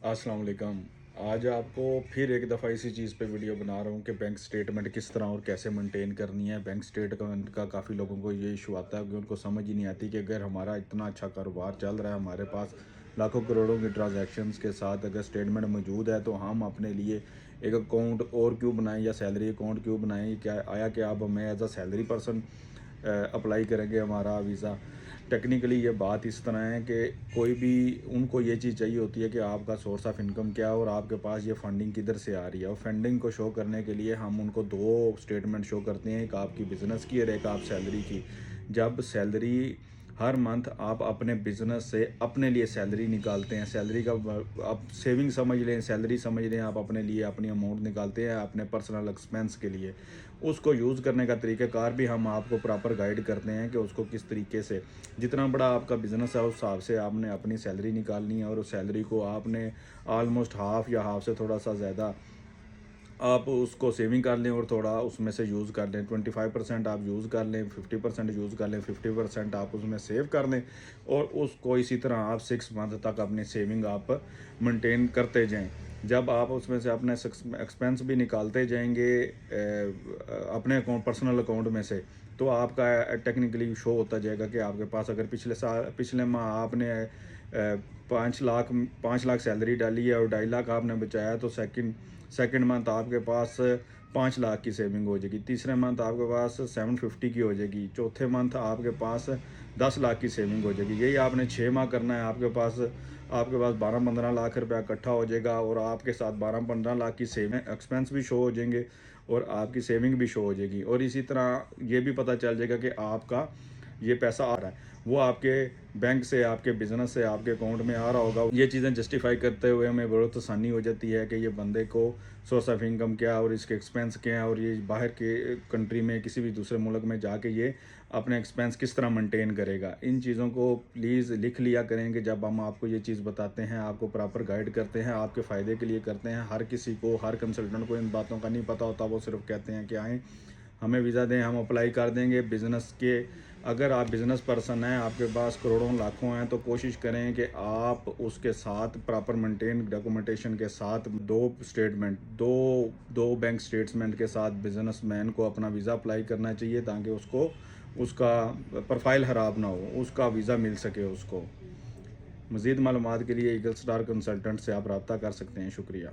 अस्सलाम वालेकुम। आज आपको फिर एक दफ़ा इसी चीज़ पे वीडियो बना रहा हूँ कि बैंक स्टेटमेंट किस तरह और कैसे मेंटेन करनी है। बैंक स्टेटमेंट का काफ़ी लोगों को ये इशू आता है कि उनको समझ ही नहीं आती कि अगर हमारा इतना अच्छा कारोबार चल रहा है, हमारे पास लाखों करोड़ों की ट्रांजैक्शंस के साथ अगर स्टेटमेंट मौजूद है, तो हम अपने लिए एक अकाउंट और क्यों बनाएं या सैलरी अकाउंट क्यों बनाएं। क्या आया कि आप हमें as a salary person apply करेंगे हमारा वीज़ा। टेक्निकली ये बात इस तरह है कि कोई भी उनको ये चीज़ चाहिए होती है कि आपका सोर्स ऑफ इनकम क्या है और आपके पास ये फंडिंग किधर से आ रही है। और फंडिंग को शो करने के लिए हम उनको दो स्टेटमेंट शो करते हैं, एक आपकी बिज़नेस की और एक आप सैलरी की। जब सैलरी हर मंथ आप अपने बिजनेस से अपने लिए सैलरी निकालते हैं, सैलरी का आप सेविंग समझ लें, सैलरी समझ लें, आप अपने लिए अपनी अमाउंट निकालते हैं अपने पर्सनल एक्सपेंस के लिए। उसको यूज़ करने का तरीक़ाकार भी हम आपको प्रॉपर गाइड करते हैं कि उसको किस तरीके से, जितना बड़ा आपका बिज़नेस है उस हिसाब से आपने अपनी सैलरी निकालनी है और उस सैलरी को आपने ऑलमोस्ट हाफ़ या हाफ़ से थोड़ा सा ज़्यादा आप उसको सेविंग कर लें और थोड़ा उसमें से यूज़ कर लें। 25% आप यूज़ कर लें, 50% यूज़ कर लें, 50% आप उसमें सेव कर लें और उसको इसी तरह आप 6 मंथ तक अपनी सेविंग आप मेंटेन करते जाएँ। जब आप उसमें से अपने एक्सपेंस भी निकालते जाएंगे अपने अकाउंट पर्सनल अकाउंट में से, तो आपका टेक्निकली शो होता जाएगा कि आपके पास अगर पिछले माह आपने 5 लाख सैलरी डाली है और 2.5 लाख आपने बचाया, तो सेकंड मंथ आपके पास 5 लाख की सेविंग हो जाएगी, तीसरे मंथ आपके पास 750 की हो जाएगी, चौथे मंथ आपके पास 10 लाख की सेविंग हो जाएगी। यही आपने 6 माह करना है, आपके पास 12-15 लाख रुपया इकट्ठा हो जाएगा और आपके साथ 12-15 लाख की सेविंग एक्सपेंस भी शो हो जाएंगे और आपकी सेविंग भी शो हो जाएगी। और इसी तरह ये भी पता चल जाएगा कि आपका ये पैसा आ रहा है, वो आपके बैंक से, आपके बिज़नेस से आपके अकाउंट में आ रहा होगा। ये चीज़ें जस्टिफाई करते हुए हमें बहुत आसानी हो जाती है कि ये बंदे को सोर्स ऑफ इनकम क्या है और इसके एक्सपेंस क्या है और ये बाहर के कंट्री में किसी भी दूसरे मुल्क में जाके ये अपने एक्सपेंस किस तरह मेंटेन करेगा। इन चीज़ों को प्लीज़ लिख लिया करेंगे। जब हम आपको ये चीज़ बताते हैं, आपको प्रॉपर गाइड करते हैं, आपके फ़ायदे के लिए करते हैं। हर किसी को, हर कंसल्टेंट को इन बातों का नहीं पता होता, वो सिर्फ कहते हैं कि आएँ हमें वीज़ा दें, हम अप्लाई कर देंगे। बिज़नेस के, अगर आप बिज़नेस पर्सन हैं, आपके पास करोड़ों लाखों हैं, तो कोशिश करें कि आप उसके साथ प्रॉपर मेंटेन डॉक्यूमेंटेशन के साथ दो बैंक स्टेटमेंट के साथ बिजनेसमैन को अपना वीज़ा अप्लाई करना चाहिए, ताकि उसको उसका प्रोफाइल ख़राब ना हो, उसका वीज़ा मिल सके उसको। मज़ीद मालूमात के लिए ईगल स्टार कंसल्टेंट से आप रब्ता कर सकते हैं। शुक्रिया।